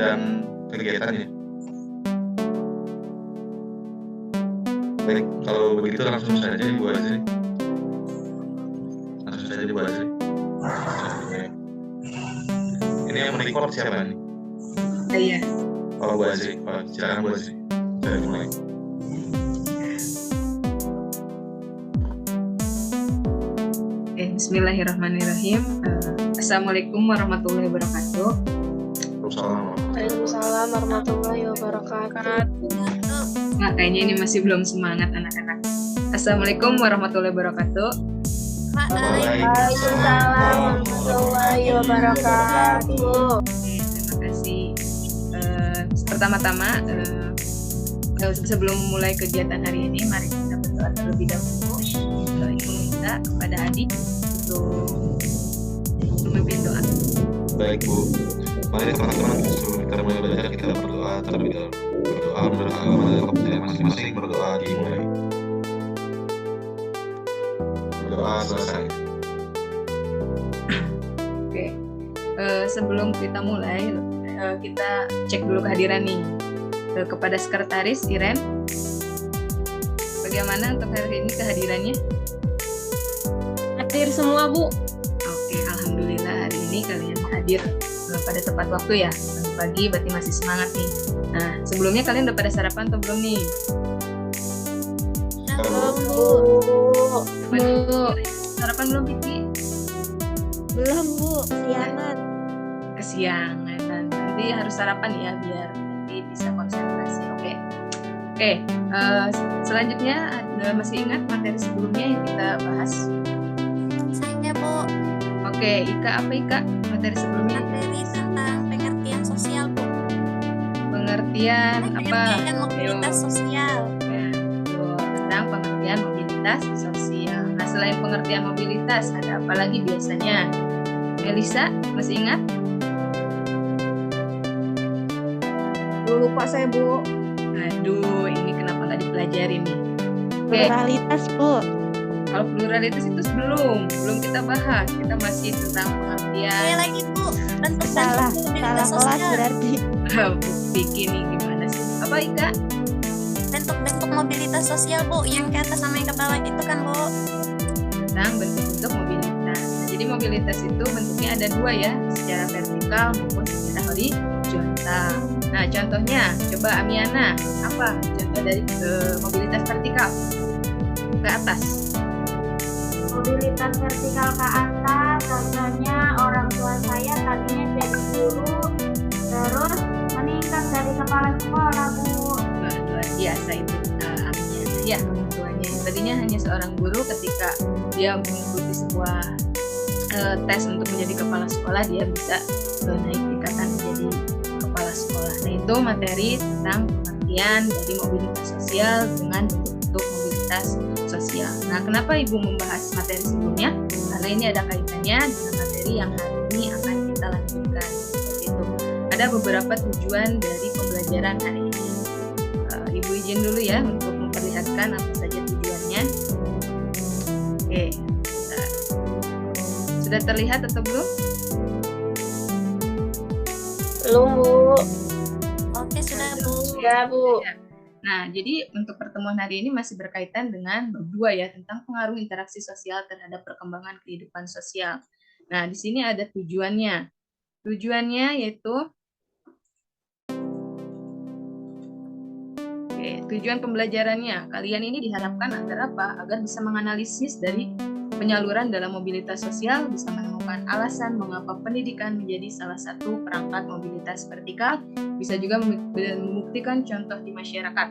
dan kegiatannya. Baik, kalau begitu langsung saja Ibu Azri. Ini yang merecord siapa nih? Saya. Oh, Bu Azri. Silakan Bu Azri. Saya mulai. Bismillahirrahmanirrahim. Assalamualaikum warahmatullahi wabarakatuh. Waalaikumsalam warahmatullahi wabarakatuh. Nah, kayaknya ini masih belum semangat anak-anak. Assalamualaikum warahmatullahi wabarakatuh. Waalaikumsalam warahmatullahi wabarakatuh. Terima kasih. Pertama-tama, sebelum mulai kegiatan hari ini, mari kita berdoa terlebih dahulu. Ibu minta kepada adik untuk memimpin doa. Baik Bu, mari teman-teman sebelum kita mulai belajar kita berdoa terlebih dahulu. Berdoa menurut agama dan kepercayaan masing-masing. Berdoa dimulai. Berdoa selesai. Oke, sebelum kita mulai, kita cek dulu kehadiran nih kepada Sekretaris Iren. Bagaimana untuk hari ini kehadirannya? Hadir semua, Bu. Oke, alhamdulillah hari ini kalian hadir pada tepat waktu ya. Pagi berarti masih semangat nih. Nah, sebelumnya kalian udah pada sarapan atau belum nih? Belum, Bu. Sarapan belum, Kiki? Belum, Bu. Kesiangan. Kesiangan. Nanti harus sarapan ya biar nanti bisa konsentrasi. Oke. Selanjutnya masih ingat materi sebelumnya yang kita bahas? Saya, Bu. Oke, Ika, apa Ika materi sebelumnya? Materi tentang pengertian sosial, Bu. Pengertian apa? Pengertian mobilitas sosial. Ya, betul. Tentang pengertian mobilitas sosial. Nah, selain pengertian mobilitas, ada apa lagi biasanya? Elisa, masih ingat? Lupa saya, Bu. Aduh, ini kenapa nggak dipelajari nih? Oke, Pluralitas, Bu. kalau pluralitas itu belum kita bahas. Kita masih tentang pengertian. Saya lagi, Bu. Bentuk Salah mobilitas kelas sosial. berarti. Bikin nih gimana sih? Apa Ika? Bentuk-bentuk mobilitas sosial, Bu. Yang ke atas sama yang ke bawah itu kan, Bu. Tentang bentuk-bentuk mobilitas. Nah, jadi mobilitas itu bentuknya ada dua ya, secara vertikal maupun secara horizontal. Nah, contohnya, coba Amiana, apa contoh dari mobilitas vertikal ke atas? Mobilitas vertikal ke atas, contohnya orang tua saya tadinya jadi guru, terus meningkat dari kepala sekolah, Bu. Wah, luar biasa itu Amiana ya, orang tuanya. Tadinya hanya seorang guru, ketika dia mengikuti sebuah tes untuk menjadi kepala sekolah, dia bisa naik tingkatan menjadi kepala sekolah. Nah, itu materi tentang pengertian dari mobilitas sosial dengan bentuk mobilitas sosial. Nah, kenapa Ibu membahas materi sebelumnya? Karena ini ada kaitannya dengan materi yang hari ini akan kita lanjutkan. Seperti itu. Ada beberapa tujuan dari pembelajaran hari ini. Ibu izin dulu ya untuk memperlihatkan apa saja tujuannya. Oke, bentar. Sudah terlihat atau belum? Belum, Bu. Oke, sudah, Bu. Ya, Bu. Nah, jadi untuk pertemuan hari ini masih berkaitan dengan berdua ya, tentang pengaruh interaksi sosial terhadap perkembangan kehidupan sosial. Nah, di sini ada tujuannya. Tujuannya yaitu tujuan pembelajarannya. Kalian ini diharapkan agar apa? Agar bisa menganalisis dari penyaluran dalam mobilitas sosial, bisa menemukan alasan mengapa pendidikan menjadi salah satu perangkat mobilitas vertikal, bisa juga membuktikan contoh di masyarakat,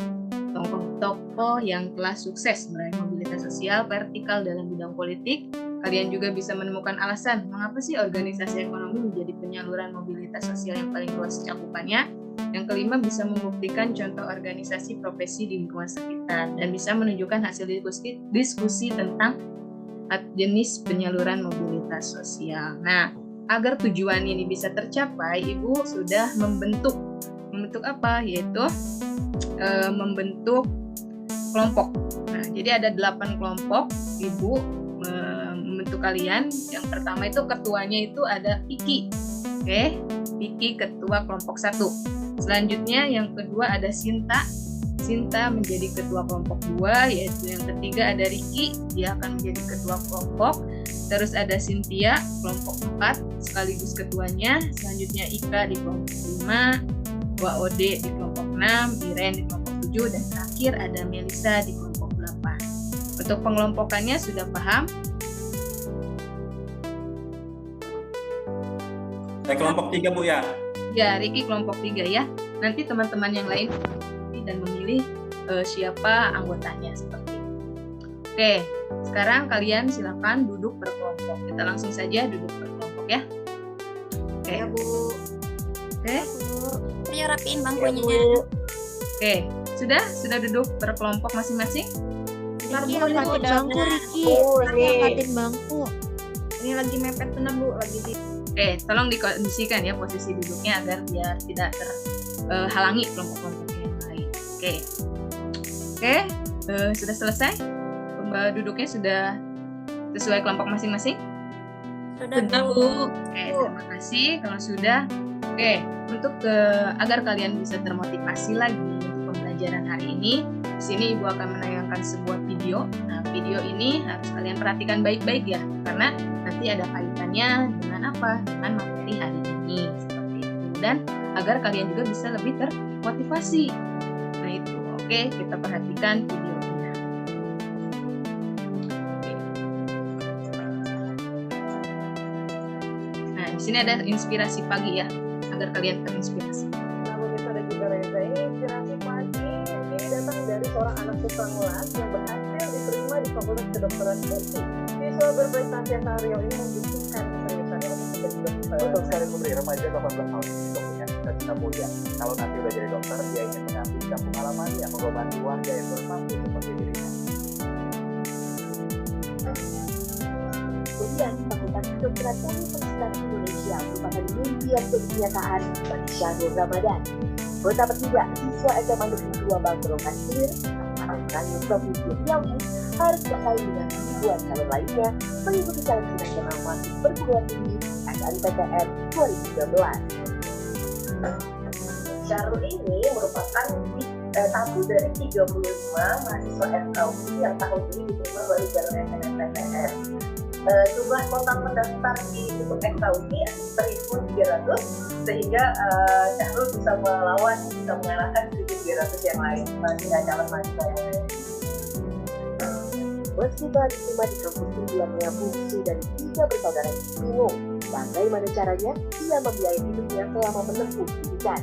tokoh-tokoh yang telah sukses meraih mobilitas sosial vertikal dalam bidang politik. Kalian juga bisa menemukan alasan mengapa sih organisasi ekonomi menjadi penyaluran mobilitas sosial yang paling luas cakupannya. Yang kelima, bisa membuktikan contoh organisasi profesi di lingkungan sekitar dan bisa menunjukkan hasil diskusi tentang jenis penyaluran mobilitas sosial. Nah, agar tujuan ini bisa tercapai, Ibu sudah membentuk apa? Yaitu membentuk kelompok. Nah, jadi ada 8 kelompok. Ibu membentuk kalian. Yang pertama itu ketuanya itu ada Iki. Oke. Vicky ketua kelompok 1. Selanjutnya yang kedua ada Sinta. Sinta menjadi ketua kelompok 2, yaitu yang ketiga ada Ricky, dia akan menjadi ketua kelompok. Terus ada Cynthia, kelompok 4, sekaligus ketuanya. Selanjutnya Ika di kelompok 5, Waode di kelompok 6, Iren di kelompok 7, dan terakhir ada Melisa di kelompok 8. Untuk pengelompokannya sudah paham? Saya kelompok 3 Bu ya. Ya, Ricky kelompok 3 ya. Nanti teman-teman yang lain dan memilih siapa anggotanya seperti itu. Oke, sekarang kalian silakan duduk berkelompok. Kita langsung saja duduk berkelompok ya. Oke. Ya, Bu. Oke. Ayo rapiin Ya, bangkunya. Bu. Oke. Sudah duduk berkelompok masing-masing? Bentar, Bu, Iya, ini udah, angkatin udah. bangku, Riki. Bu, ini. Angkatin bangku. Ini lagi mepet bener Bu, lagi di Oke, tolong dikondisikan ya posisi duduknya agar biar tidak terhalangi kelompok-kelompok yang lain. Oke. Sudah selesai? Duduknya sudah sesuai kelompok masing-masing? Sudah Sudah, Bu. Bu. Oke, terima kasih kalau sudah. Oke, untuk agar kalian bisa termotivasi lagi untuk pembelajaran hari ini, di sini Ibu akan menayangkan sebuah video. Nah, video ini harus kalian perhatikan baik-baik ya, karena nanti ada kaitannya dengan apa? Dengan materi hari ini, seperti itu. Dan agar kalian juga bisa lebih termotivasi. Nah, itu. Oke, kita perhatikan videonya. Nah, di sini ada inspirasi pagi ya, agar kalian terinspirasi. Nama Misa dan juga Reza ini inspirasi pagi ini datang dari seorang anak siswa kelas yang berhasil diterima di Fakultas Kedokteran UPI. Siswa berprestasi asal Riau ini membuktikan keseriusannya untuk menjadi dokter. Untuk sekali putri remaja 18 tahun ini juga punya cita-cita mulia. Kalau nanti udah jadi dokter, dia ingin mengabdi kampung halamannya, mengobati warga yang kurang mampu seperti dirinya. Kuliah di Fakultas Kedokteran Universitas Indonesia merupakan mimpi yang jadi kenyataan bagi Syahrul Ramadan. Betapa tidak, siswa SMA Negeri 2 Bangkrongkan Hilir, Kabupaten Provinsi Riau ini harus bersaing dengan ribuan calon lainnya mengikuti seleksi nasional masuk perguruan tinggi SNPTN 2019. Syahrul ini merupakan satu dari 35 mahasiswa FKUI yang tahun ini diterima melalui jalur SNMPTN. Jumlah total pendaftar di untuk FKUI 1.300 sehingga Syahrul bisa mengalahkan 1.300 yang lain dengan calon mahasiswa yang lain. Meski telah diterima di kampus unggulannya bungsu dari 3 bersaudara ini bingung bagaimana caranya ia membiayai hidupnya selama menempuh pendidikan.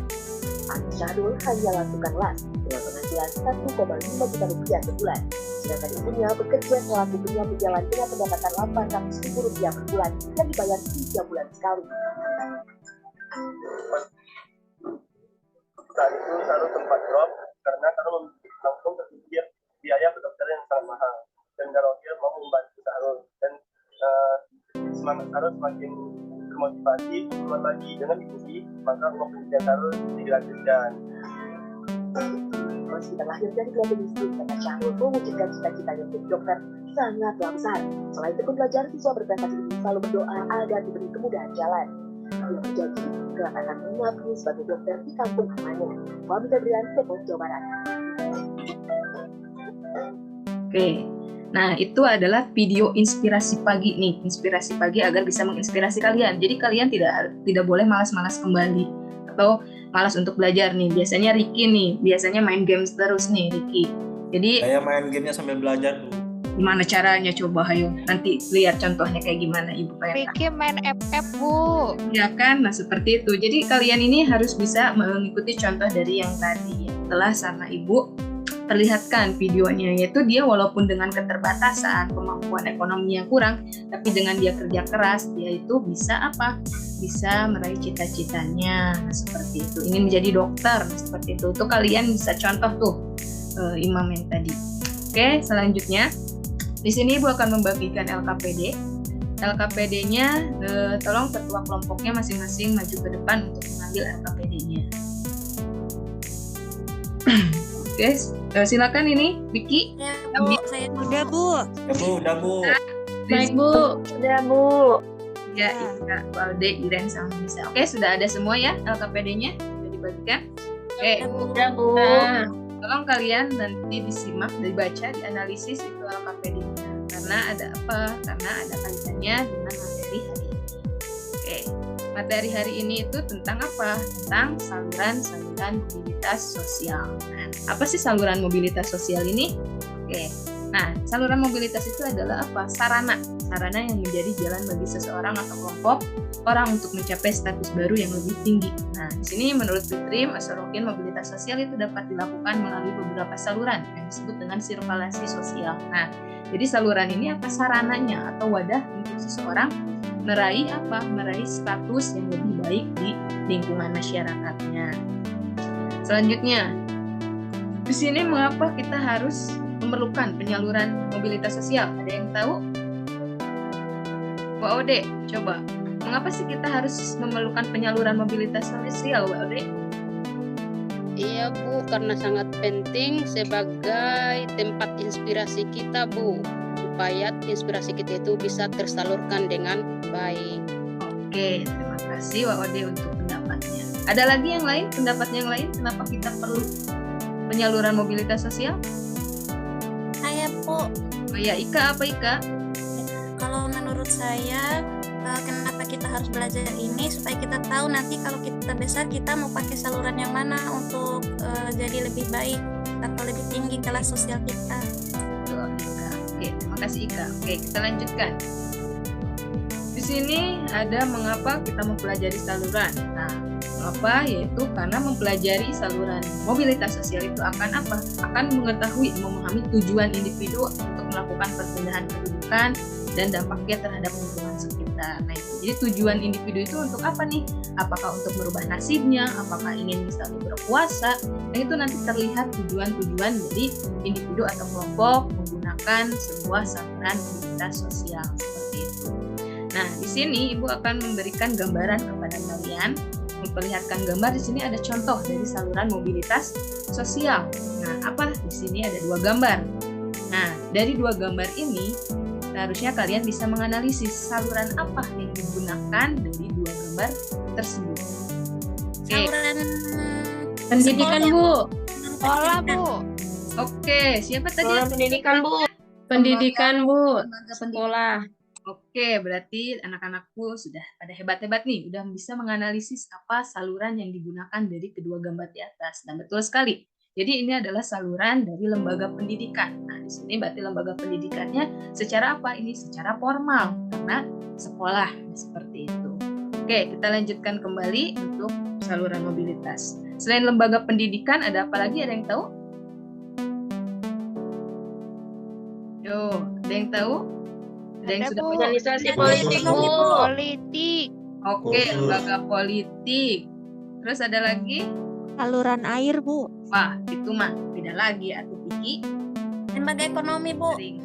Syahrul hanya lakukan las dengan penghasilan 1,5 juta rupiah sebulan. Sedangkan ibunya bekerja selaku penyapu jalan dengan pendapatan Rp800.000 per bulan dan dibayar 3 bulan sekali. Saat itu Syahrul sempat drop karena Syahrul langsung terpikir biaya kedokteran yang sangat mahal dan Darokil mau membantu Syahrul dan semangat Syahrul semakin termotivasi keluar lagi dengan diikuti maka uang pendidikan Syahrul dilanjutkan. Meski terlahir dari keluarga miskin, karena Syahrul mewujudkan cita-citanya menjadi dokter sangatlah besar. Selain itu belajar, siswa berprestasi ini selalu berdoa agar diberi kemudahan jalan. Dia berjanji kelak akan mengabdi sebagai dokter di kampung halamannya. Fahmi Febrian, Depok, Jawa Barat. Oke. Nah, itu adalah video inspirasi pagi nih. Inspirasi pagi agar bisa menginspirasi kalian. Jadi kalian tidak boleh malas-malas kembali atau malas untuk belajar nih. Biasanya Ricky nih, biasanya main games terus nih Ricky. Jadi Saya main gamenya sambil belajar Bu. gimana caranya coba ayo. Nanti lihat contohnya kayak gimana Ibu pengen. Riki main FF, Bu. Ya kan, nah seperti itu. Jadi kalian ini harus bisa mengikuti contoh dari yang tadi yang telah sama Ibu perlihatkan videonya, yaitu dia walaupun dengan keterbatasan kemampuan ekonomi yang kurang, tapi dengan dia kerja keras, dia itu bisa apa? Bisa meraih cita-citanya. Nah, seperti itu. Ingin menjadi dokter, nah, seperti itu. Tuh kalian bisa contoh tuh Imam yang tadi. Oke, selanjutnya di sini Ibu akan membagikan LKPD. LKPD-nya, tolong ketua kelompoknya masing-masing maju ke depan untuk mengambil LKPD-nya. Oke, silakan ini Vicky. Ya Bu, saya Udah, Bu. Ya Bu, udah Bu. Baik, Bu. Udah Bu. Ya, Ika, Walde, Iren, sama Nisa. Oke, sudah ada semua ya LKPD-nya? Sudah dibagikan? Oke. Udah, Bu. Nah, tolong kalian nanti disimak, dibaca, dianalisis itu LKPD-nya. Karena ada apa? Karena ada kaitannya dengan materi hari ini. Oke. Materi hari ini itu tentang apa? Tentang saluran-saluran mobilitas sosial. Nah, apa sih saluran mobilitas sosial ini? Oke. Nah, saluran mobilitas itu adalah apa? Sarana yang menjadi jalan bagi seseorang atau kelompok orang untuk mencapai status baru yang lebih tinggi. Nah, di sini menurut Fitrim Asorokin, mobilitas sosial itu dapat dilakukan melalui beberapa saluran yang disebut dengan sirkulasi sosial. Nah, jadi saluran ini apa? Sarananya atau wadah untuk seseorang meraih apa? Meraih status yang lebih baik di lingkungan masyarakatnya. Selanjutnya, di sini mengapa kita harus memerlukan penyaluran mobilitas sosial? Ada yang tahu? Mbak Ode, coba. Mengapa sih kita harus memerlukan penyaluran mobilitas sosial, Mbak Ode? Iya Bu, karena sangat penting sebagai tempat inspirasi kita Bu, supaya inspirasi kita itu bisa tersalurkan dengan baik. Oke, terima kasih Mbak Ode untuk pendapatnya. Ada lagi yang lain, pendapat yang lain, kenapa kita perlu penyaluran mobilitas sosial? Saya Bu, Oh ya, Ika, apa Ika? kalau menurut saya kenapa kita harus belajar ini supaya kita tahu nanti kalau kita besar kita mau pakai saluran yang mana untuk jadi lebih baik atau lebih tinggi kelas sosial kita. Betul, Ika. Oke, terima kasih Ika. Oke, kita lanjutkan. Di sini ada mengapa kita mempelajari saluran. Nah, mengapa? Yaitu karena mempelajari saluran mobilitas sosial itu akan apa? Akan mengetahui, memahami tujuan individu untuk melakukan perpindahan kedudukan dan dampaknya terhadap lingkungan sekitar. Nah, jadi tujuan individu itu untuk apa nih? Apakah untuk merubah nasibnya? Apakah ingin misalnya berpuasa? Nah, itu nanti terlihat tujuan-tujuan dari individu atau kelompok menggunakan sebuah saluran mobilitas sosial seperti itu. Nah, di sini Ibu akan memberikan gambaran kepada kalian, memperlihatkan gambar. Di sini ada contoh dari saluran mobilitas sosial. Nah, apa? Di sini ada 2 gambar. Nah, dari 2 gambar ini seharusnya kalian bisa menganalisis saluran apa yang digunakan dari 2 gambar tersebut. Oke. Saluran Pendidikan sekolah, Bu. Sekolah Bu. Oke, siapa tadi? Saluran pendidikan, Bu. Pendidikan Bu. Lembaga pendidikan. Sekolah. Oke, berarti anak-anakku sudah pada hebat-hebat nih, udah bisa menganalisis apa saluran yang digunakan dari kedua gambar di atas. Dan betul sekali. Jadi ini adalah saluran dari lembaga pendidikan. Nah, di sini berarti lembaga pendidikannya secara apa? Ini secara formal karena sekolah seperti itu. Oke, kita lanjutkan kembali untuk saluran mobilitas. Selain lembaga pendidikan, ada apa lagi? Ada yang tahu? Yo, ada yang tahu? Ada yang Ada, sudah Bu. punya? Organisasi politik, Bu. Politik. Oke, lembaga politik. Terus ada lagi? Saluran air Bu. Wah, itu mah beda lagi atau Piki. lembaga ekonomi Bu. Sering.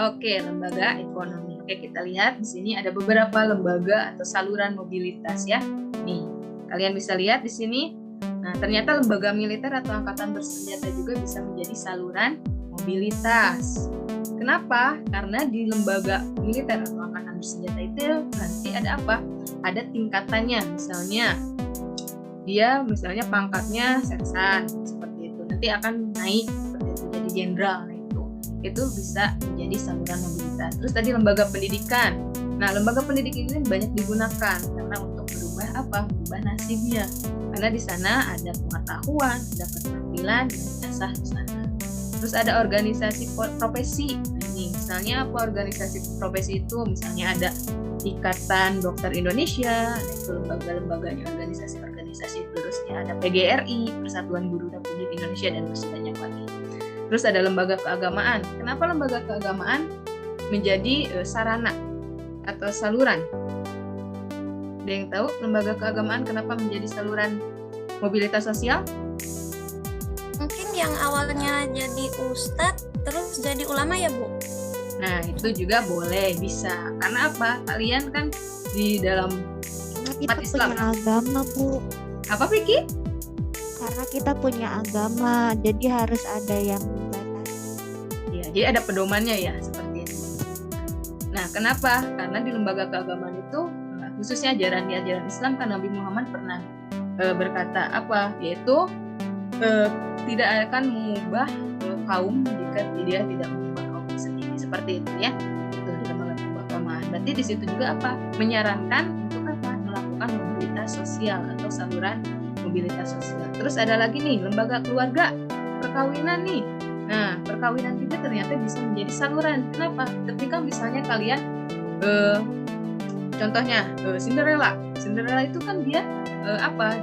Oke, lembaga ekonomi. Oke, kita lihat di sini ada beberapa lembaga atau saluran mobilitas ya. Nih, kalian bisa lihat di sini. Nah, ternyata lembaga militer atau angkatan bersenjata juga bisa menjadi saluran mobilitas. Kenapa? Karena di lembaga militer atau angkatan bersenjata itu nanti ada apa? Ada tingkatannya. Misalnya pangkatnya sersan seperti itu. Nanti akan naik seperti itu jadi jenderal. Nah, itu bisa menjadi saluran mobilitas. Terus tadi lembaga pendidikan. Nah, lembaga pendidikan ini banyak digunakan karena untuk merubah apa? Merubah nasibnya. Karena di sana ada pengetahuan, ada keterampilan, dan jasa di sana. Terus ada organisasi profesi. Nah, ini misalnya apa organisasi profesi itu? Misalnya ada Ikatan Dokter Indonesia, nah itu lembaga-lembaganya organisasi-organisasi itu. Terus ada PGRI, Persatuan Guru Republik Indonesia, dan masih banyak lagi. Terus ada lembaga keagamaan. Kenapa lembaga keagamaan menjadi sarana atau saluran? Ada yang tahu lembaga keagamaan kenapa menjadi saluran mobilitas sosial? Mungkin yang awalnya jadi ustadz terus jadi ulama ya Bu. Nah, itu juga boleh, bisa. Karena apa? Kalian kan di dalam Karena kita umat Islam. punya agama Bu. Apa, Vicky? Karena kita punya agama, jadi harus ada yang membatasi. Ya, jadi ada pedomannya ya, seperti itu. Nah, kenapa? Karena di lembaga keagamaan itu, khususnya ajaran di ajaran Islam, kan Nabi Muhammad pernah berkata apa? Yaitu tidak akan mengubah kaum jika dia tidak mengubah kaum sendiri, seperti itu ya. Itu di lembaga keagamaan. Berarti di situ juga apa? Menyarankan untuk apa? Melakukan mobilitas sosial atau saluran mobilitas sosial. Terus ada lagi nih lembaga keluarga, perkawinan nih. Nah, perkawinan juga ternyata bisa menjadi saluran. Kenapa? Ketika misalnya kalian contohnya Cinderella itu kan dia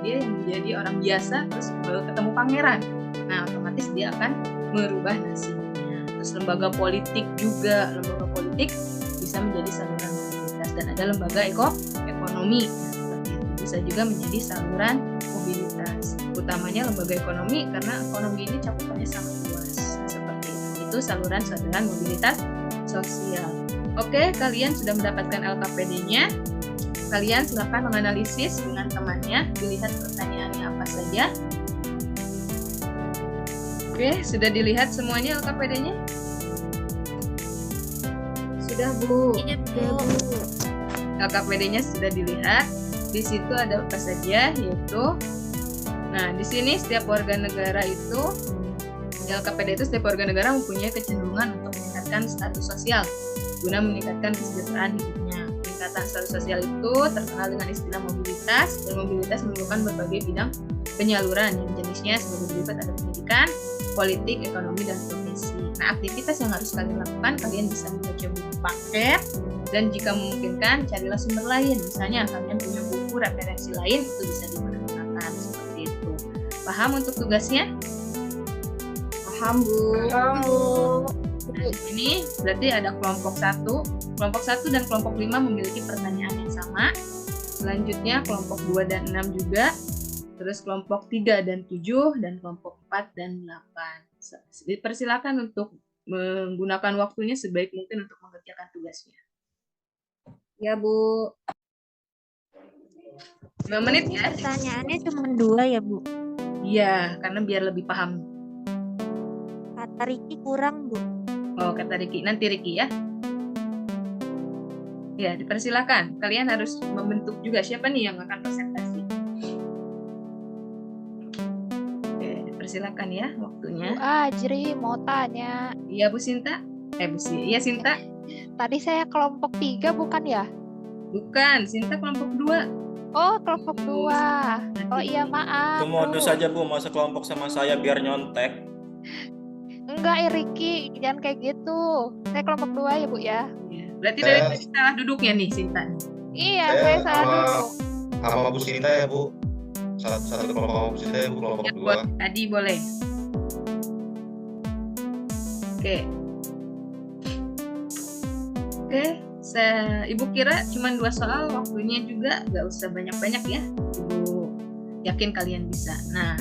dia yang menjadi orang biasa terus ketemu pangeran. Nah, otomatis dia akan merubah nasibnya. Terus lembaga politik juga, lembaga politik bisa menjadi saluran mobilitas, dan ada lembaga ekonomi. Nah, seperti itu bisa juga menjadi saluran mobilitas. Utamanya lembaga ekonomi karena ekonomi ini cakupannya sangat luas. Nah, seperti itu saluran mobilitas sosial. Oke, kalian sudah mendapatkan LKPD-nya. Kalian silakan menganalisis dengan temannya, dilihat pertanyaannya apa saja. Oke, sudah dilihat semuanya LKPD-nya? Sudah, Bu. Iya, Bu. LKPD-nya sudah dilihat. Di situ ada apa saja, yaitu nah, di sini setiap warga negara itu LKPD itu setiap warga negara mempunyai kecenderungan untuk meningkatkan status sosial guna meningkatkan kesejahteraan hidupnya. Peningkatan status sosial itu terkenal dengan istilah mobilitas, dan mobilitas memerlukan berbagai bidang penyaluran yang jenisnya sebagai berikut: ada pendidikan, politik, ekonomi, dan profesi. Nah, aktivitas yang harus kalian lakukan, kalian bisa membaca buku paket, dan jika memungkinkan carilah sumber lain. Misalnya kalian punya buku referensi lain, itu bisa digunakan seperti itu. Paham untuk tugasnya? Paham, Bu? Paham, Bu. Nah, di sini berarti ada kelompok 1. Kelompok 1 dan kelompok 5 memiliki pertanyaan yang sama. Selanjutnya kelompok 2 dan 6 juga. Terus kelompok 3 dan 7, dan kelompok 4 dan 8. Dipersilakan untuk menggunakan waktunya sebaik mungkin untuk mengerjakan tugasnya. Ya, Bu. 5 menit ya. Pertanyaannya cuma 2 ya, Bu? Iya, karena biar lebih paham. Kata Riki kurang, Bu. Oh, kata Riki. Nanti Riki ya. Ya, dipersilakan. Kalian harus membentuk juga siapa nih yang akan presentasi. Oke, dipersilakan ya waktunya. Bu Ajri mau tanya. Iya, Bu Sinta. Iya, Sinta. Tadi saya kelompok 3 bukan ya? Bukan, Sinta kelompok 2. Oh, kelompok 2. Oh iya, maaf. Itu modus saja, Bu, masuk kelompok sama saya biar nyontek. Enggak, Riki, jangan kayak gitu. Saya kelompok 2 ya, Bu ya. Berarti dari tadi salah duduknya nih, Sinta. Iya, saya salah duduk. Sama Bu Sinta ya, Bu. Satu kelompok sama Bu Sinta ya, Bu, kelompok Ya, 2. buat tadi boleh. Oke. Ibu kira cuma 2 soal, waktunya juga nggak usah banyak-banyak ya. Ibu yakin kalian bisa. Nah,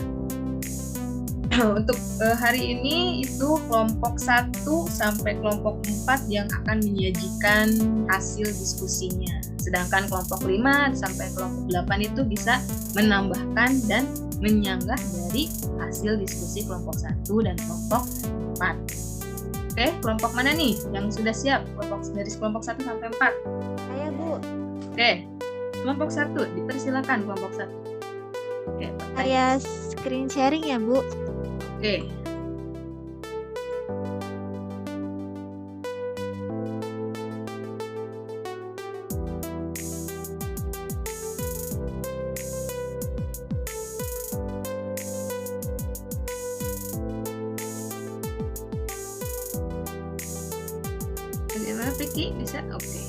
untuk hari ini itu kelompok 1 sampai kelompok 4 yang akan menyajikan hasil diskusinya. Sedangkan kelompok 5 sampai kelompok 8 itu bisa menambahkan dan menyanggah dari hasil diskusi kelompok 1 dan kelompok 4. Oke, kelompok mana nih yang sudah siap? Dari kelompok 1 sampai 4. Saya, Bu. Oke, kelompok 1, dipersilakan kelompok 1. Oke, Saya screen sharing ya, Bu. Oke. Bagaimana, Vicky? Bisa? Oke.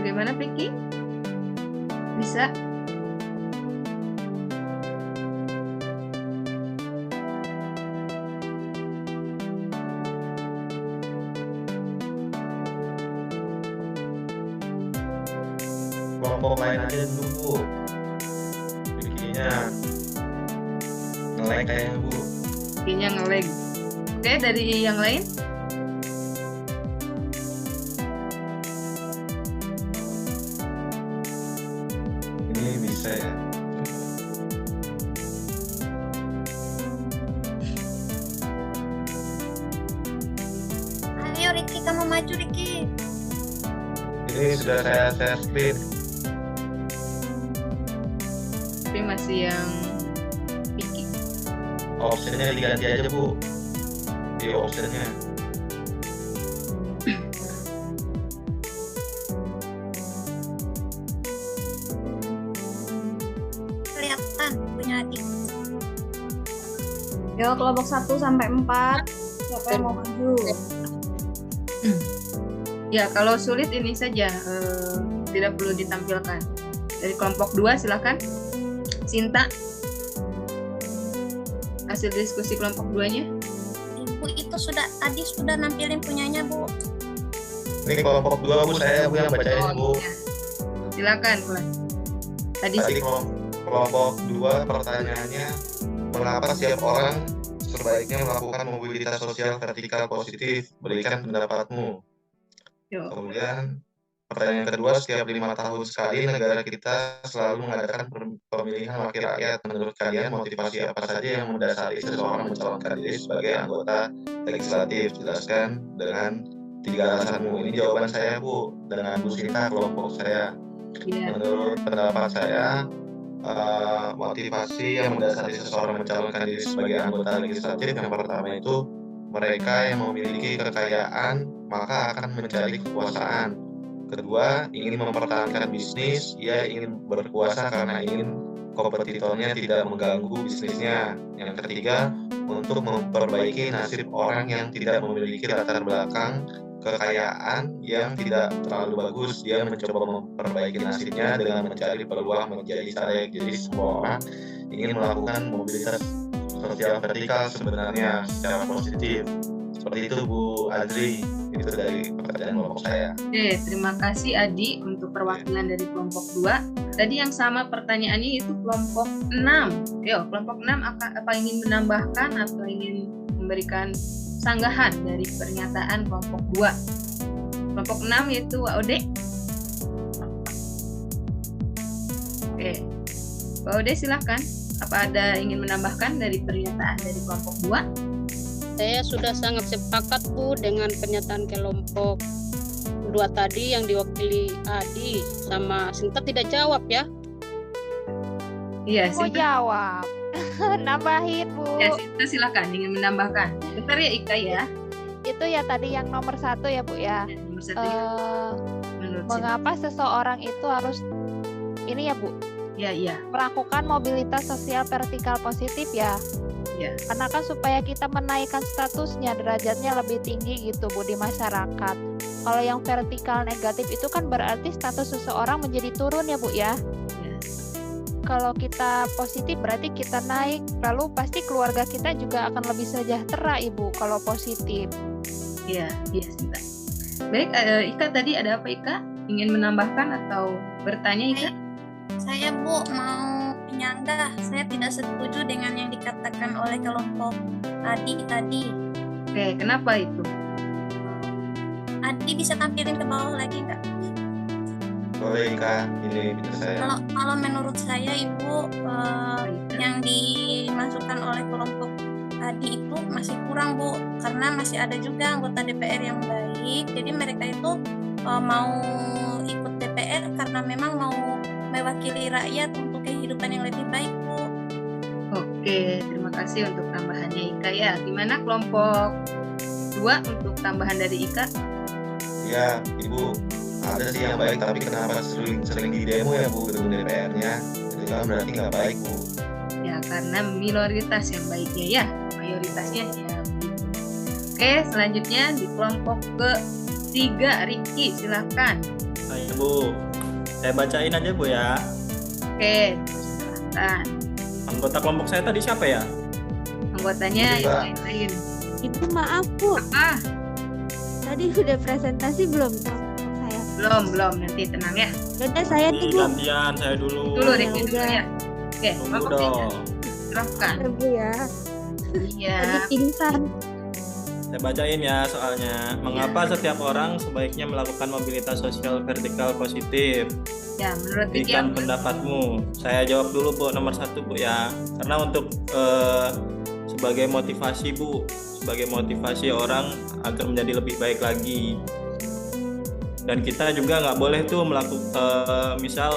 Bagaimana, Vicky? Bisa? kelompok lain aja dulu Bu. Bikinnya nge-lag kayaknya Bu. Kayaknya nge-lag. Oke, dari yang lain? Ini bisa ya. Ayo Riki, kamu maju Riki. Ini sudah saya split. Tapi masih yang picky. Optionnya diganti aja Bu. Di optionnya. Kelihatan punya adik. Yo, kelompok 1 sampai 4. Siapa yang mau maju? Ya, kalau sulit ini saja, tidak perlu ditampilkan. Dari kelompok 2 silakan. Sinta. Hasil diskusi kelompok 2-nya. Ibu itu tadi sudah nampilin punyanya Bu. Ini kelompok 2 Bu, saya Bu yang bacain Bu. Ya. Silakan, Puan. Tadi Tadi kelompok 2 pertanyaannya, mengapa setiap orang sebaiknya melakukan mobilitas sosial vertikal positif? Berikan pendapatmu. Yo. Kemudian pertanyaan kedua, setiap 5 tahun sekali negara kita selalu mengadakan pemilihan wakil rakyat. Menurut kalian motivasi apa saja yang mendasari seseorang mencalonkan diri sebagai anggota legislatif? Jelaskan dengan 3 alasanmu. Ini jawaban saya Bu, dengan Bu Sinta kelompok saya. Ya. Menurut pendapat saya, motivasi yang mendasari seseorang mencalonkan diri sebagai anggota legislatif yang pertama itu, mereka yang memiliki kekayaan maka akan mencari kekuasaan. Kedua, ingin mempertahankan bisnis, ia ingin berkuasa karena ingin kompetitornya tidak mengganggu bisnisnya. Yang ketiga, untuk memperbaiki nasib orang yang tidak memiliki latar belakang kekayaan yang tidak terlalu bagus. Dia mencoba memperbaiki nasibnya dengan mencari peluang menjadi caleg. Jadi semua orang ingin melakukan mobilitas sosial vertikal sebenarnya secara positif. Seperti itu Bu Adri, itu dari pekerjaan kelompok saya. Oke, terima kasih Adi untuk perwakilan dari kelompok 2. Tadi yang sama pertanyaannya itu kelompok 6. Yo, kelompok 6 apa ingin menambahkan atau ingin memberikan sanggahan dari pernyataan kelompok 2? Kelompok 6 yaitu Ode. Oke, Mbak Ode silahkan. Apa ada ingin menambahkan dari pernyataan dari kelompok 2? Saya sudah sangat sepakat Bu dengan pernyataan kelompok 2 tadi yang diwakili Adi sama Sinta tidak jawab ya. Iya, Mau jawab. Nambahin Bu. Ya, Sinta silakan ingin menambahkan. Bentar ya Ika ya. Itu ya tadi yang nomor 1 ya Bu ya. Nomor 1 ya. Menurut Mengapa seseorang itu harus ini ya Bu? Ya, iya. Melakukan mobilitas sosial vertikal positif ya. Ya. Karena kan supaya kita menaikkan statusnya, derajatnya lebih tinggi gitu Bu di masyarakat. Kalau yang vertikal negatif itu kan berarti status seseorang menjadi turun ya Bu ya. Ya. Kalau kita positif berarti kita naik, lalu pasti keluarga kita juga akan lebih sejahtera Ibu kalau positif. Iya, iya Sinta. Baik, Ika tadi ada apa Ika? Ingin menambahkan atau bertanya Ika? Saya Bu mau menyanggah, saya tidak setuju dengan yang dikatakan oleh kelompok Adi tadi. Oke, kenapa itu? Adi bisa tampilin ke bawah lagi nggak? Boleh Ika, ini bisa saya. Kalau menurut saya Ibu yang dimasukkan oleh kelompok Adi itu masih kurang Bu, karena masih ada juga anggota DPR yang baik. Jadi mereka itu mau ikut DPR karena memang mau mewakili rakyat untuk kehidupan yang lebih baik Bu. Oke, terima kasih untuk tambahannya Ika ya. Gimana kelompok 2 untuk tambahan dari Ika? Ya, Ibu, ada sih yang baik, tapi kenapa sering di demo ya Bu gedung DPR-nya? Itu kan berarti nggak baik Bu. Ya, karena minoritas yang baiknya ya, mayoritasnya ya begitu. Oke, selanjutnya di kelompok ke-3, Riki, silakan. Ayo Bu, saya bacain aja Bu ya. Oke, silakan. Anggota kelompok saya tadi siapa ya? Anggotanya Ibu, Pak. yang lain. Ibu maaf Bu, Ah, tadi udah presentasi belum kelompok saya? belum, nanti tenang ya. Udah saya Nih, nih Bu. gantian saya dulu. Dulu Ricky dulu udah. ya. Oke, Tunggu kelompok 3. dong. Silahkan. Ya, Bu ya. Iya. Tadi pingsan. Saya bacain ya soalnya. Mengapa setiap orang sebaiknya melakukan mobilitas sosial vertikal positif? Ya, menurut Ricky Berikan apa? pendapatmu. Saya jawab dulu Bu, nomor 1 Bu ya. Karena untuk sebagai motivasi Bu, sebagai motivasi orang agar menjadi lebih baik lagi. Dan kita juga nggak boleh tuh melakukan misal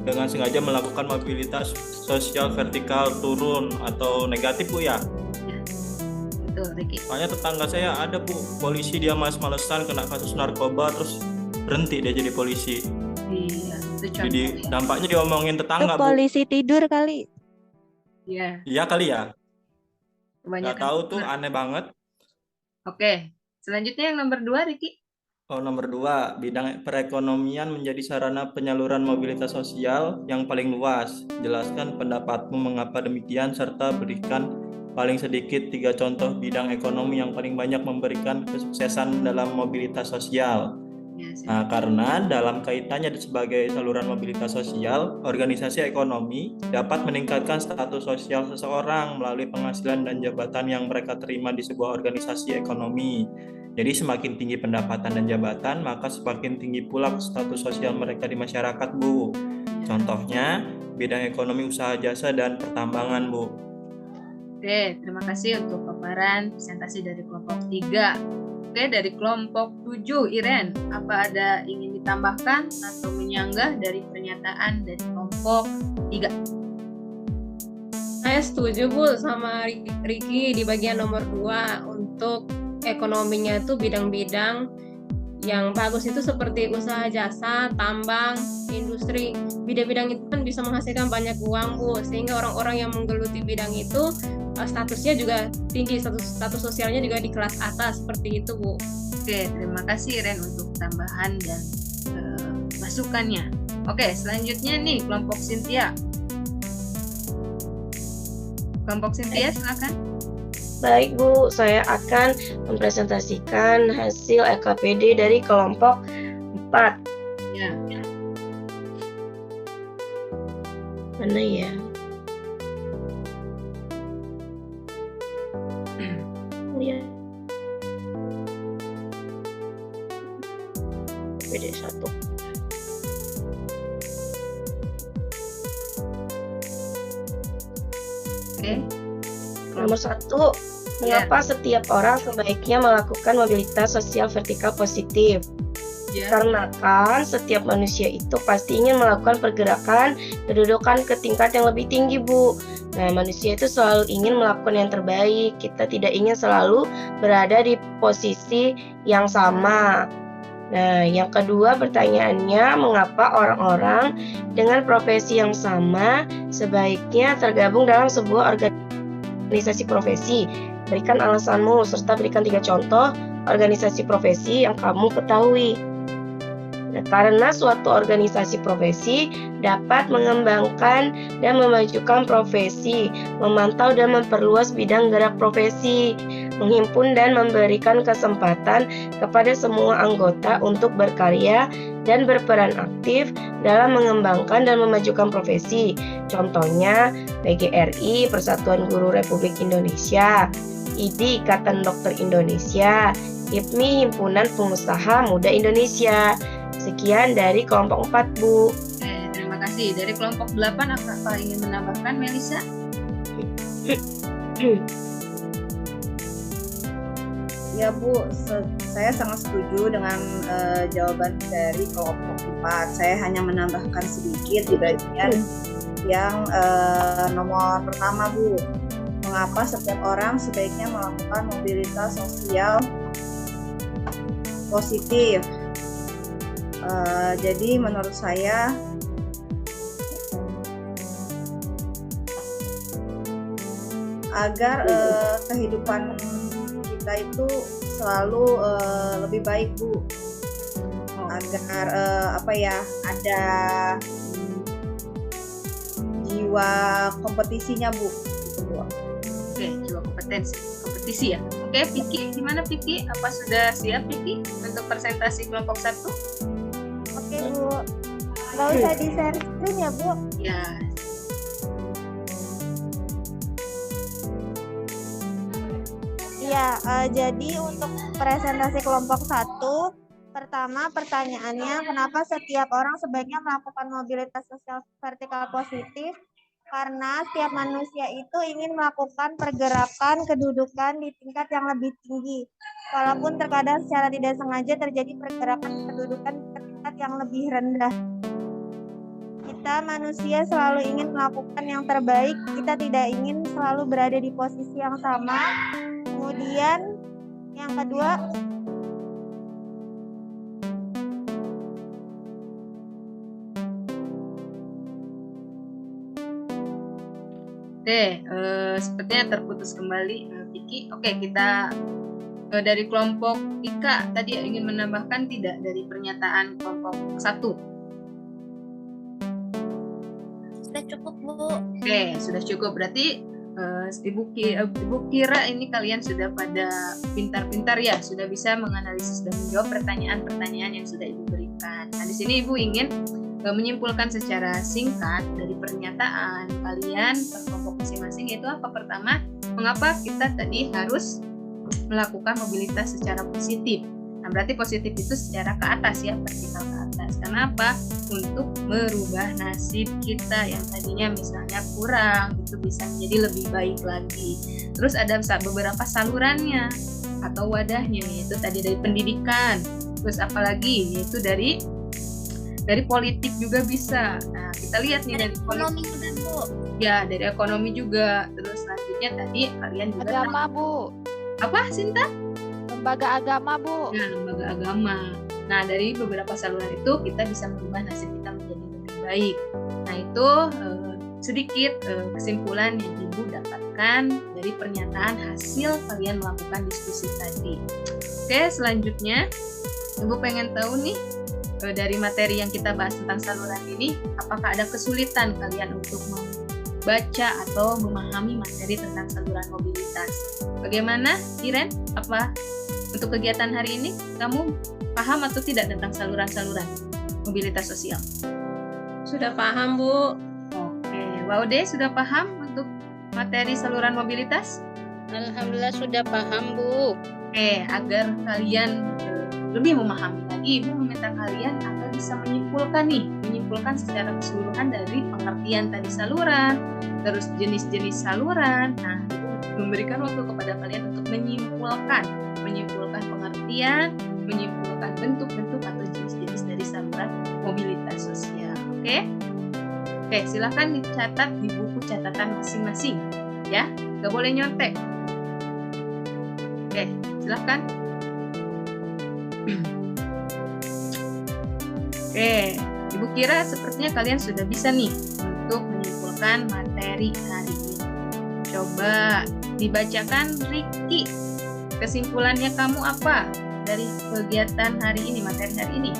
dengan sengaja melakukan mobilitas sosial vertikal turun atau negatif Bu ya. Betul, Ricky. Soalnya tetangga saya ada Bu, polisi dia males-malesan kena kasus narkoba terus berhenti dia jadi polisi. Iya, itu Jadi contoh. dampaknya diomongin Itu tetangga Bu. polisi tidur kali. Iya, Iya kali ya. Nggak kebanyakan. tahu tuh, aneh banget. Oke, selanjutnya yang nomor 2, Ricky. Oh, nomor 2, bidang perekonomian menjadi sarana penyaluran mobilitas sosial yang paling luas. Jelaskan pendapatmu mengapa demikian serta berikan paling sedikit 3 contoh bidang ekonomi yang paling banyak memberikan kesuksesan dalam mobilitas sosial. Ya, Nah, karena dalam kaitannya sebagai saluran mobilitas sosial, organisasi ekonomi dapat meningkatkan status sosial seseorang melalui penghasilan dan jabatan yang mereka terima di sebuah organisasi ekonomi. Jadi semakin tinggi pendapatan dan jabatan, maka semakin tinggi pula status sosial mereka di masyarakat, Bu. Contohnya, bidang ekonomi usaha jasa dan pertambangan, Bu. Oke, terima kasih untuk paparan presentasi dari kelompok 3. Oke, dari kelompok 7, Iren, apa ada ingin ditambahkan atau menyanggah dari pernyataan dari kelompok 3? Saya setuju Bu sama Ricky di bagian nomor 2 untuk ekonominya itu bidang-bidang yang bagus itu seperti usaha jasa, tambang, industri. Bidang-bidang itu kan bisa menghasilkan banyak uang Bu, sehingga orang-orang yang menggeluti bidang itu statusnya juga tinggi, status sosialnya juga di kelas atas seperti itu Bu. Oke, terima kasih Iren untuk tambahan dan masukannya. Oke, selanjutnya nih kelompok Cynthia. Kelompok Cynthia, silakan. Baik Bu, saya akan mempresentasikan hasil LKPD dari kelompok 4. Ya. Mana ya? Ya. PD 1. Oke. Nomor 1, mengapa setiap orang sebaiknya melakukan mobilitas sosial vertikal positif? Karena kan setiap manusia itu pasti ingin melakukan pergerakan kedudukan ke tingkat yang lebih tinggi Bu. Nah, manusia itu selalu ingin melakukan yang terbaik. Kita tidak ingin selalu berada di posisi yang sama. Nah, yang kedua pertanyaannya, mengapa orang-orang dengan profesi yang sama sebaiknya tergabung dalam sebuah organisasi profesi? Berikan alasanmu serta berikan 3 contoh organisasi profesi yang kamu ketahui. Nah, karena suatu organisasi profesi dapat mengembangkan dan memajukan profesi, memantau dan memperluas bidang gerak profesi, menghimpun dan memberikan kesempatan kepada semua anggota untuk berkarya dan berperan aktif dalam mengembangkan dan memajukan profesi. Contohnya PGRI, Persatuan Guru Republik Indonesia, IDI, Ikatan Dokter Indonesia, HIPMI, Himpunan Pengusaha Muda Indonesia. Sekian dari kelompok 4, Bu. Terima kasih. Dari kelompok 8, apa ingin menambahkan, Melisa? Ya Bu, saya sangat setuju dengan jawaban dari kelompok 4. Saya hanya menambahkan sedikit di bagian yang nomor pertama Bu. Mengapa setiap orang sebaiknya melakukan mobilitas sosial positif? Jadi menurut saya agar kehidupan kita itu selalu lebih baik Bu, agar ada jiwa kompetisinya Bu. Oke, jiwa kompetisi ya. Oke, Vicky, gimana Vicky? Apa sudah siap Vicky untuk presentasi kelompok 1? Oke Bu. Nggak usah di share screen ya, Bu? Ya. Ya, jadi untuk presentasi kelompok 1, pertama pertanyaannya, kenapa setiap orang sebaiknya melakukan mobilitas sosial vertikal positif? Karena setiap manusia itu ingin melakukan pergerakan kedudukan di tingkat yang lebih tinggi. Walaupun terkadang secara tidak sengaja terjadi pergerakan kedudukan ke tingkat yang lebih rendah. Kita manusia selalu ingin melakukan yang terbaik, kita tidak ingin selalu berada di posisi yang sama. Kemudian yang kedua, Oke, sepertinya terputus kembali, Vicky. Oke, kita dari kelompok Ika tadi ingin menambahkan tidak dari pernyataan kelompok 1? Sudah cukup, Bu. Oke, sudah cukup. Berarti Ibu kira ini kalian sudah pada pintar-pintar ya, sudah bisa menganalisis dan menjawab pertanyaan-pertanyaan yang sudah Ibu berikan. Nah, di sini Ibu ingin menyimpulkan secara singkat dari pernyataan kalian per kelompok masing-masing, yaitu apa? Pertama, mengapa kita tadi harus melakukan mobilitas secara positif? Nah, berarti positif itu secara ke atas ya, vertikal ke atas. Karena apa? Untuk merubah nasib kita yang tadinya misalnya kurang, itu bisa menjadi lebih baik lagi. Terus ada beberapa salurannya atau wadahnya, yaitu tadi dari pendidikan. Terus apalagi? Yaitu dari politik juga bisa. Nah, kita lihat nih dari ekonomi juga, Bu. Ya, dari ekonomi juga. Terus selanjutnya tadi kalian juga agama, Bu. Apa, Sinta? Lembaga agama, Bu. Ya, lembaga agama. Nah, dari beberapa saluran itu kita bisa merubah nasib kita menjadi lebih baik. Nah, itu sedikit kesimpulan yang Ibu dapatkan dari pernyataan hasil kalian melakukan diskusi tadi. Oke, selanjutnya Ibu pengen tahu nih, dari materi yang kita bahas tentang saluran ini, apakah ada kesulitan kalian untuk membaca atau memahami materi tentang saluran mobilitas? Bagaimana, Iren? Apa untuk kegiatan hari ini kamu paham atau tidak tentang saluran-saluran mobilitas sosial? Sudah paham, Bu. Oke, Waude sudah paham untuk materi saluran mobilitas? Alhamdulillah sudah paham, Bu. Oke, agar kalian lebih memahami lagi, Ibu meminta kalian agar bisa menyimpulkan secara keseluruhan dari pengertian tadi saluran, terus jenis-jenis saluran. Nah, Ibu memberikan waktu kepada kalian untuk menyimpulkan pengertian, menyimpulkan bentuk-bentuk atau jenis-jenis dari saluran mobilitas sosial. Oke, silakan dicatat di buku catatan masing-masing, ya, nggak boleh nyontek. Oke, silakan. Oke, Ibu kira sepertinya kalian sudah bisa nih untuk menyimpulkan materi hari ini. Coba dibacakan, Ricky. Kesimpulannya kamu apa dari kegiatan hari ini, materi hari ini?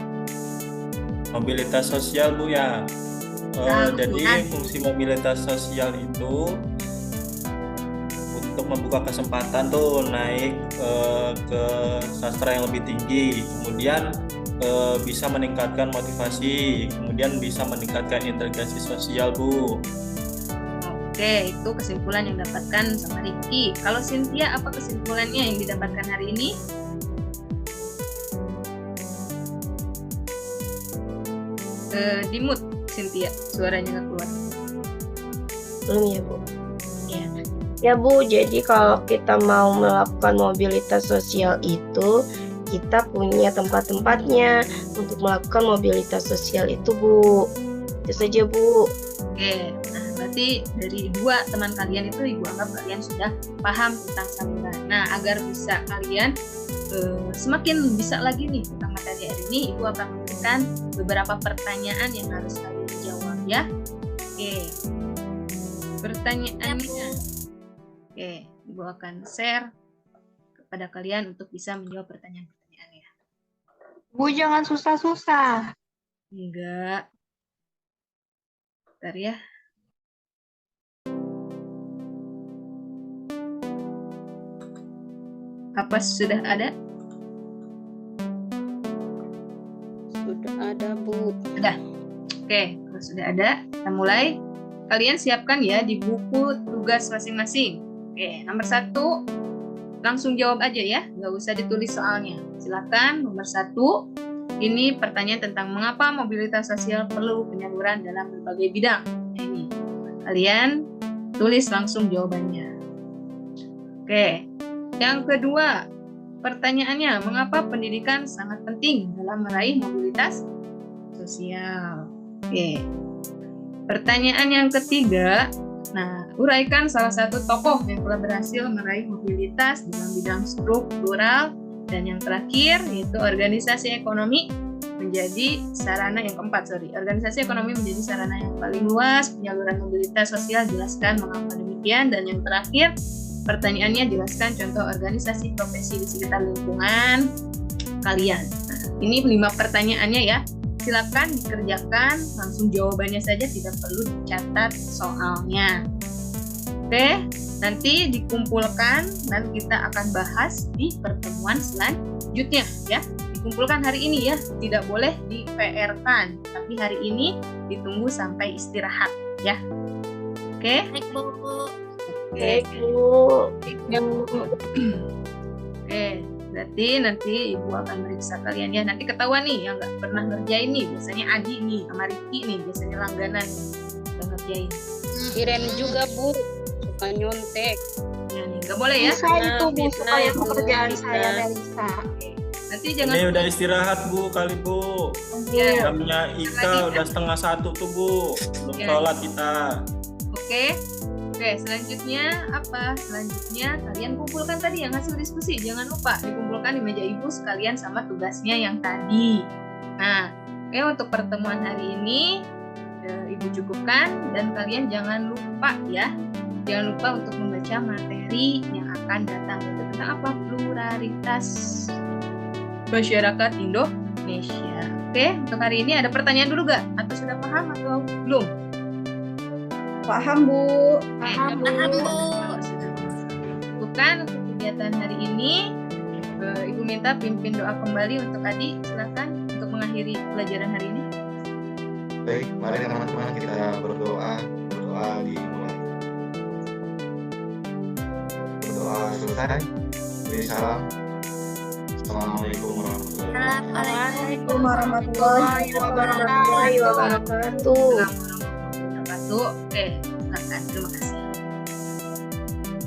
Mobilitas sosial, Bu, ya. Jadi fungsi mobilitas sosial itu untuk membuka kesempatan tuh naik ke sastra yang lebih tinggi, kemudian bisa meningkatkan motivasi, kemudian bisa meningkatkan integrasi sosial, Bu. Oke, itu kesimpulan yang didapatkan sama Ricky. Kalau Cynthia, apa kesimpulannya yang didapatkan hari ini? Dimut, Cynthia, suaranya nggak keluar. Belum ya, Bu? Ya, Bu, jadi kalau kita mau melakukan mobilitas sosial itu, kita punya tempat-tempatnya untuk melakukan mobilitas sosial itu, Bu. Itu saja, Bu. Oke, nah berarti dari dua teman kalian itu Ibu anggap kalian sudah paham tentang saluran. Nah, agar bisa kalian semakin bisa lagi nih tentang materi hari ini, Ibu akan memberikan beberapa pertanyaan yang harus kalian jawab, ya. Oke, pertanyaannya. Oke, Ibu akan share kepada kalian untuk bisa menjawab pertanyaan-pertanyaannya. Bu, jangan susah-susah. Enggak. Bentar ya. Apa sudah ada? Sudah ada, Bu. Sudah. Oke, kalau sudah ada, kita mulai. Kalian siapkan ya di buku tugas masing-masing. Oke, nomor 1, langsung jawab aja ya, nggak usah ditulis soalnya. Silakan, nomor 1, ini pertanyaan tentang mengapa mobilitas sosial perlu penyaluran dalam berbagai bidang. Nah, ini, kalian tulis langsung jawabannya. Oke, yang kedua, pertanyaannya, mengapa pendidikan sangat penting dalam meraih mobilitas sosial? Oke. Pertanyaan yang ketiga, nah, uraikan salah satu tokoh yang telah berhasil meraih mobilitas dalam bidang struktural. Dan yang terakhir, yaitu organisasi ekonomi menjadi sarana yang keempat, organisasi ekonomi menjadi sarana yang paling luas penyaluran mobilitas sosial, jelaskan mengapa demikian. Dan yang terakhir, pertanyaannya, jelaskan contoh organisasi profesi di sekitar lingkungan kalian. Nah, ini 5 pertanyaannya ya. Silakan dikerjakan, langsung jawabannya saja, tidak perlu dicatat soalnya. Oke, nanti dikumpulkan dan kita akan bahas di pertemuan selanjutnya ya. Dikumpulkan hari ini ya, tidak boleh di PR-kan, tapi hari ini ditunggu sampai istirahat ya. Oke? Baik, Bu. Oke. Oke, berarti nanti Ibu akan meriksa kalian ya. Nanti ketahuan nih yang nggak pernah ngerjain nih. Biasanya Adi nih sama Riki nih, biasanya langganan nih nggak ngerjain. Kirim juga Bu, suka nyontek. Ya nih, nggak boleh ya. Bisa itu Bu, bisa, supaya Bu. pekerjaan Bisa. saya Melisa. Nanti jangan. Ini udah istirahat Bu kali Bu. Ya. Jamnya Ika udah 1:30 tuh Bu. Belum Ya. sholat kita. Oke. Oke, selanjutnya apa? Selanjutnya kalian kumpulkan tadi yang hasil diskusi. Jangan lupa dikumpulkan di meja Ibu sekalian sama tugasnya yang tadi. Nah, oke, untuk pertemuan hari ini Ibu cukupkan, dan kalian jangan lupa ya. Jangan lupa untuk membaca materi yang akan datang. Itu tentang apa? Pluralitas masyarakat Indonesia. Oke, untuk hari ini ada pertanyaan dulu gak? Atau sudah paham atau belum? Paham, Bu. Paham, Bu. Bukan untuk kegiatan hari ini, Ibu minta pimpin doa kembali untuk Adi. Silakan untuk mengakhiri pelajaran hari ini. Baik, mari teman-teman kita berdoa dimulai. Berdoa selesai. Beri salam. Assalamualaikum warahmatullahi wabarakatuh. Oke, silakan. Terima kasih.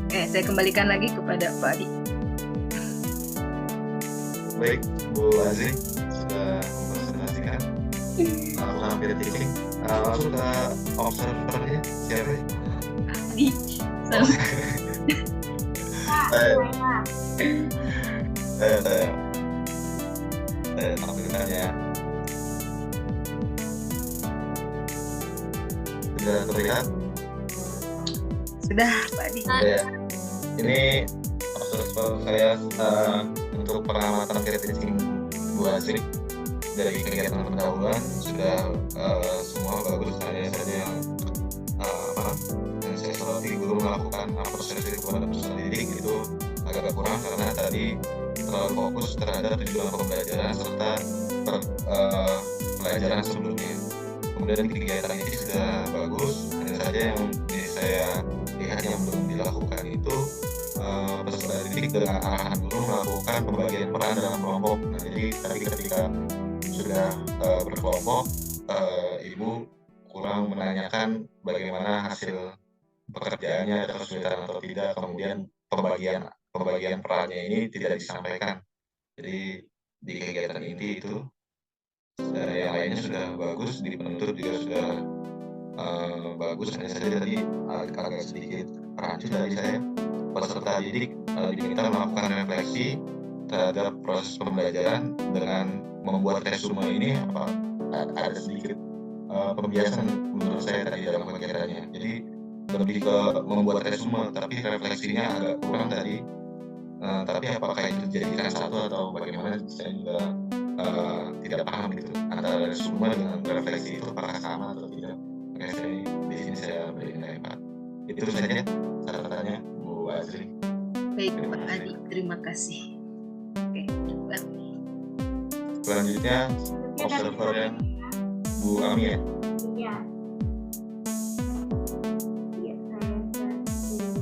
Oke, saya kembalikan lagi kepada Pak Adi. Baik, Bu Azri sudah mempresentasikan. Aku hampir titik. Langsung ke observernya siapa? Adi. Tampilannya sudah terlihat? Sudah, Pak Adi. Ya. Ini observer saya untuk pengamatan kreatif Bu Azri dari kegiatan pendahuluan sudah semua bagus, hanya saja yang yang saya soroti, guru melakukan apresiasi kepada peserta didik itu agak kurang karena tadi terlalu fokus terhadap tujuan pembelajaran serta pelajaran sebelumnya. Kemudian kegiatan ini sudah bagus, hanya saja yang saya lihat yang belum dilakukan itu peserta didik dengan arahan guru melakukan pembagian peran dalam kelompok. Nah, jadi tadi ketika sudah berkelompok, Ibu kurang menanyakan bagaimana hasil pekerjaannya, ada kesulitan atau tidak, kemudian pembagian perannya ini tidak disampaikan. Jadi di kegiatan inti itu yang lainnya sudah bagus, di penuntut juga sudah bagus, hanya saja tadi agak sedikit rancu dari saya. Peserta didik diminta melakukan refleksi terhadap proses pembelajaran dengan membuat resume ini ada sedikit pembiasan menurut saya tadi dalam kegiatannya. Jadi lebih ke membuat resume, tapi refleksinya agak kurang tadi. Tapi apakah itu dijadikan satu atau bagaimana, saya juga tidak paham gitu. Antara resume dengan refleksi itu apakah sama atau tidak. Makanya di sini saya beri nilai 4. Itu saja catatannya Bu Azri. Baik, Pak Adi, terima kasih. Oke, selanjutnya observer yang Bu Ami ya? Iya. Iya, saya setuju.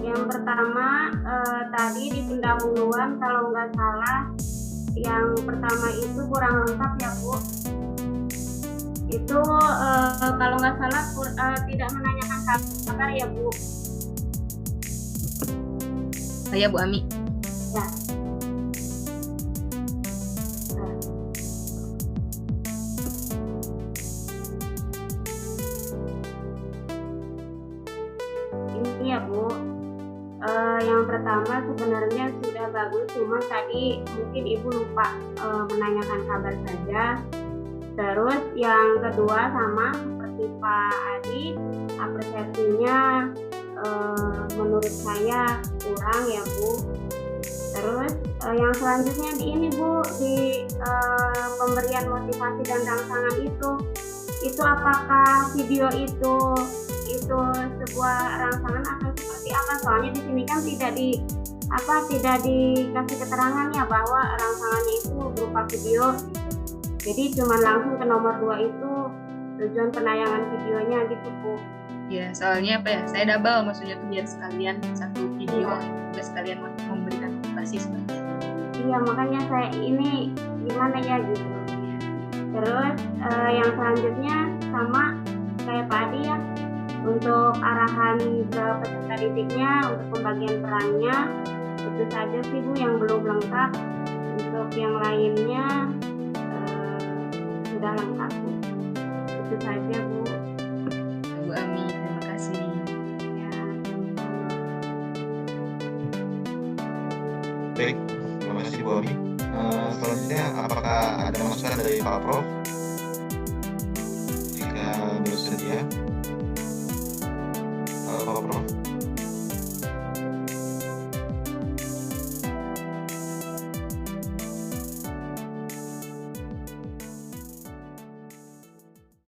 Yang pertama tadi di pendahuluan kalau nggak salah yang pertama itu kurang lengkap ya Bu. Itu kalau nggak salah tidak menanyakan kabar ya Bu. Saya Bu Ami. Ya. Ini ya Bu. Yang pertama sebenarnya sudah bagus, cuma tadi mungkin Ibu lupa menanyakan kabar saja. Terus yang kedua sama seperti Pak Adi, apresiasinya menurut saya kurang ya Bu. Terus yang selanjutnya di ini Bu, di pemberian motivasi dan rangsangan itu apakah video itu sebuah rangsangan atau seperti apa? Soalnya di sini kan tidak dikasih keterangannya bahwa rangsangannya itu berupa video. Jadi cuma langsung ke nomor 2 itu tujuan penayangan videonya gitu Bu. Ya, soalnya apa ya? Saya double, maksudnya tuh biar sekalian satu video juga sekalian memberikan motivasi seperti itu. Iya, makanya saya ini gimana ya gitu. Terus yang selanjutnya sama kayak Pak Adi ya, untuk arahan ke peserta didiknya untuk pembagian perannya itu saja sih Bu yang belum lengkap. Untuk yang lainnya sudah lengkap Bu. Itu saja Bu. Bu Ami, terima kasih. Ya. Baik, terima kasih Bu Ami. Selanjutnya apakah ada masukan dari Pak Prof? Jika bersedia, Pak Prof.